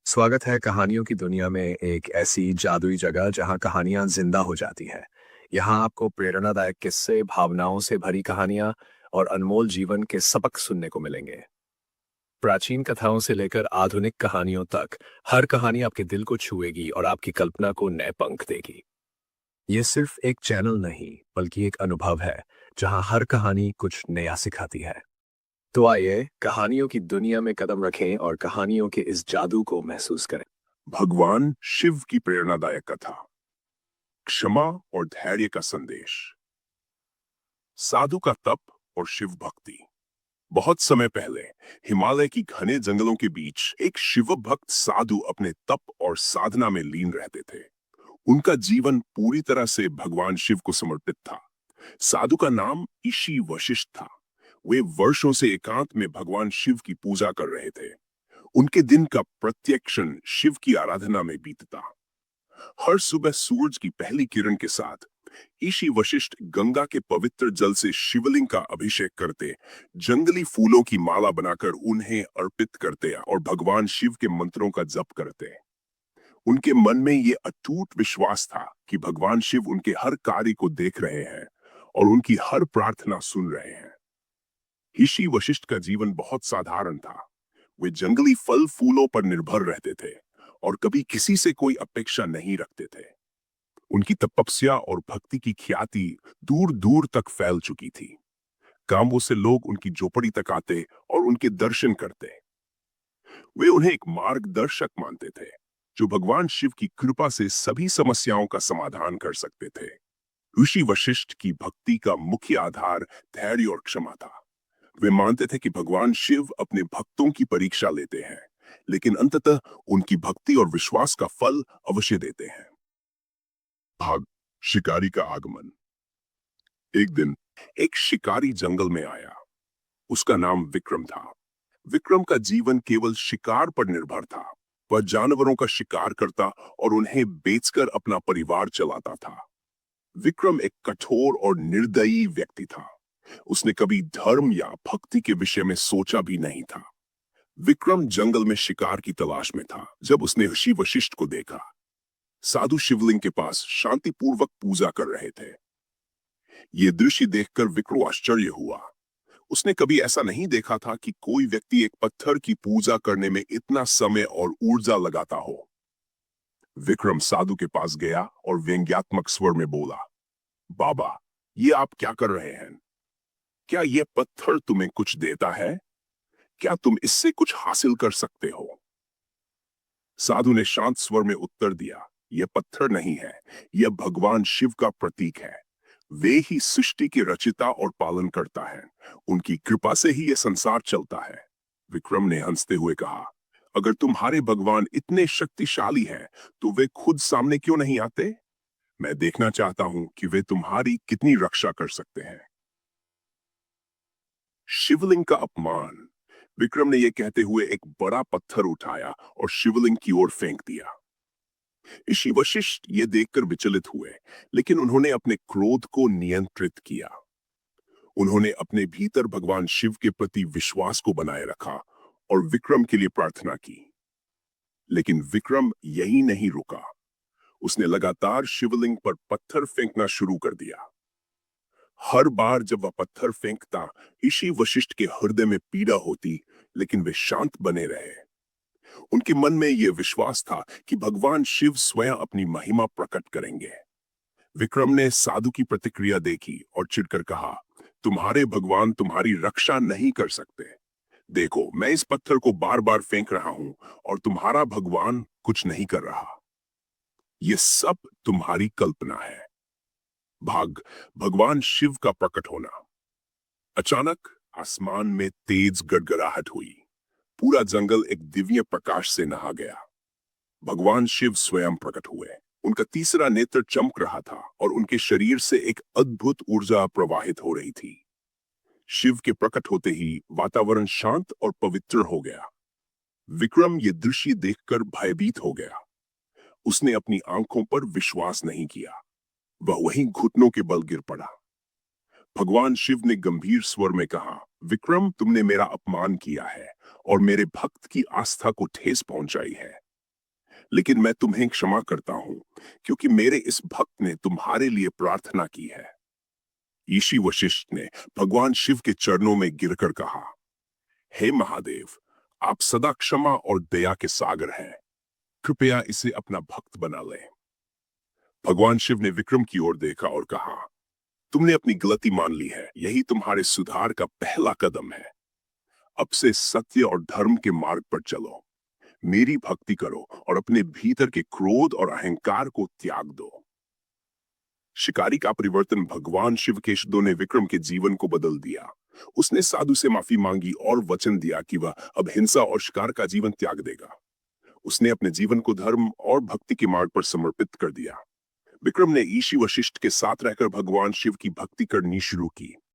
स्वागत है कहानियों की दुनिया में एक ऐसी जादुई जगह जहां कहानियां जिंदा हो जाती हैं। यहाँ आपको प्रेरणादायक किस्से, भावनाओं से भरी कहानियां और अनमोल जीवन के सबक सुनने को मिलेंगे। प्राचीन कथाओं से लेकर आधुनिक कहानियों तक हर कहानी आपके दिल को छुएगी और आपकी कल्पना को नए पंख देगी। ये सिर्फ एक चैनल नहीं, बल्कि एक अनुभव है जहां हर कहानी कुछ नया सिखाती है। तो आइए कहानियों की दुनिया में कदम रखें और कहानियों के इस जादू को महसूस करें। भगवान शिव की प्रेरणादायक कथा। क्षमा और धैर्य का संदेश। साधु का तप और शिव भक्ति। बहुत समय पहले हिमालय की घने जंगलों के बीच एक शिव भक्त साधु अपने तप और साधना में लीन रहते थे। उनका जीवन पूरी तरह से भगवान शिव को समर्पित था। साधु का नाम ऋषि वशिष्ठ था। वे वर्षों से एकांत में भगवान शिव की पूजा कर रहे थे। उनके दिन का प्रत्येक क्षण शिव की आराधना में बीतता। हर सुबह सूरज की पहली किरण के साथ ऋषि वशिष्ठ गंगा के पवित्र जल से शिवलिंग का अभिषेक करते, जंगली फूलों की माला बनाकर उन्हें अर्पित करते और भगवान शिव के मंत्रों का जप करते। उनके मन में ये अटूट विश्वास था कि भगवान शिव उनके हर कार्य को देख रहे हैं और उनकी हर प्रार्थना सुन रहे हैं। ऋषि वशिष्ठ का जीवन बहुत साधारण था। वे जंगली फल फूलों पर निर्भर रहते थे और कभी किसी से कोई अपेक्षा नहीं रखते थे। उनकी तपस्या और भक्ति की ख्याति दूर दूर तक फैल चुकी थी। गांवों से लोग उनकी झोपड़ी तक आते और उनके दर्शन करते। वे उन्हें एक मार्गदर्शक मानते थे, जो भगवान शिव की कृपा से सभी समस्याओं का समाधान कर सकते थे। ऋषि वशिष्ठ की भक्ति का मुख्य आधार धैर्य और क्षमा था। वे मानते थे कि भगवान शिव अपने भक्तों की परीक्षा लेते हैं, लेकिन अंततः उनकी भक्ति और विश्वास का फल अवश्य देते हैं। भाग शिकारी का आगमन। एक दिन एक शिकारी जंगल में आया। उसका नाम विक्रम था। विक्रम का जीवन केवल शिकार पर निर्भर था। वह जानवरों का शिकार करता और उन्हें बेचकर अपना परिवार चलाता था। विक्रम एक कठोर और निर्दयी व्यक्ति था। उसने कभी धर्म या भक्ति के विषय में सोचा भी नहीं था। विक्रम जंगल में शिकार की तलाश में था जब उसने ऋषि वशिष्ठ को देखा। साधु शिवलिंग के पास शांतिपूर्वक पूजा कर रहे थे। ये दृश्य देखकर विक्रम को आश्चर्य हुआ। उसने कभी ऐसा नहीं देखा था कि कोई व्यक्ति एक पत्थर की पूजा करने में इतना समय और ऊर्जा लगाता हो। विक्रम साधु के पास गया और व्यंग्यात्मक स्वर में बोला, बाबा, ये आप क्या कर रहे हैं? क्या यह पत्थर तुम्हें कुछ देता है? क्या तुम इससे कुछ हासिल कर सकते हो? साधु ने शांत स्वर में उत्तर दिया, यह पत्थर नहीं है, यह भगवान शिव का प्रतीक है। वे ही सृष्टि के रचिता और पालन करता है। उनकी कृपा से ही यह संसार चलता है। विक्रम ने हंसते हुए कहा, अगर तुम्हारे भगवान इतने शक्तिशाली हैं, तो वे खुद सामने क्यों नहीं आते? मैं देखना चाहता हूं कि वे तुम्हारी कितनी रक्षा कर सकते हैं। शिवलिंग का अपमान। विक्रम ने यह कहते हुए एक बड़ा पत्थर उठाया और शिवलिंग की ओर फेंक दिया। ऋषि वशिष्ठ ये देखकर विचलित हुए, लेकिन उन्होंने अपने क्रोध को नियंत्रित किया। उन्होंने अपने भीतर भगवान शिव के प्रति विश्वास को बनाए रखा और विक्रम के लिए प्रार्थना की। लेकिन विक्रम यही नहीं रुका। उसने लगातार शिवलिंग पर पत्थर फेंकना शुरू कर दिया। हर बार जब वह पत्थर फेंकता, ऋषि वशिष्ठ के हृदय में पीड़ा होती, लेकिन वे शांत बने रहे। उनके मन में यह विश्वास था कि भगवान शिव स्वयं अपनी महिमा प्रकट करेंगे। विक्रम ने साधु की प्रतिक्रिया देखी और चिढ़कर कहा, तुम्हारे भगवान तुम्हारी रक्षा नहीं कर सकते। देखो, मैं इस पत्थर को बार बार फेंक रहा हूं और तुम्हारा भगवान कुछ नहीं कर रहा। यह सब तुम्हारी कल्पना है। भाग भगवान शिव का प्रकट होना। अचानक आसमान में तेज गड़गड़ाहट हुई। पूरा जंगल एक दिव्य प्रकाश से नहा गया। भगवान शिव स्वयं प्रकट हुए। उनका तीसरा नेत्र चमक रहा था और उनके शरीर से एक अद्भुत ऊर्जा प्रवाहित हो रही थी। शिव के प्रकट होते ही वातावरण शांत और पवित्र हो गया। विक्रम ये दृश्य देखकर भयभीत हो गया। उसने अपनी आंखों पर विश्वास नहीं किया। वह वहीं घुटनों के बल गिर पड़ा। भगवान शिव ने गंभीर स्वर में कहा, विक्रम, तुमने मेरा अपमान किया है और मेरे भक्त की आस्था को ठेस पहुंचाई है। लेकिन मैं तुम्हें क्षमा करता हूं क्योंकि मेरे इस भक्त ने तुम्हारे लिए प्रार्थना की है। ऋषि वशिष्ठ ने भगवान शिव के चरणों में गिरकर कहा, हे महादेव, आप सदा क्षमा और दया के सागर हैं, कृपया इसे अपना भक्त बना लें। भगवान शिव ने विक्रम की ओर देखा और कहा, तुमने अपनी गलती मान ली है, यही तुम्हारे सुधार का पहला कदम है। अब से सत्य और धर्म के मार्ग पर चलो, मेरी भक्ति करो और अपने भीतर के क्रोध और अहंकार को त्याग दो। शिकारी का परिवर्तन भगवान शिव के शब्दों ने विक्रम के जीवन को बदल दिया। उसने साधु से माफी मांगी और वचन दिया कि वह अब हिंसा और शिकार का जीवन त्याग देगा। उसने अपने जीवन को धर्म और भक्ति के मार्ग पर समर्पित कर दिया। विक्रम ने ऋषि वशिष्ठ के साथ रहकर भगवान शिव की भक्ति करनी शुरू की।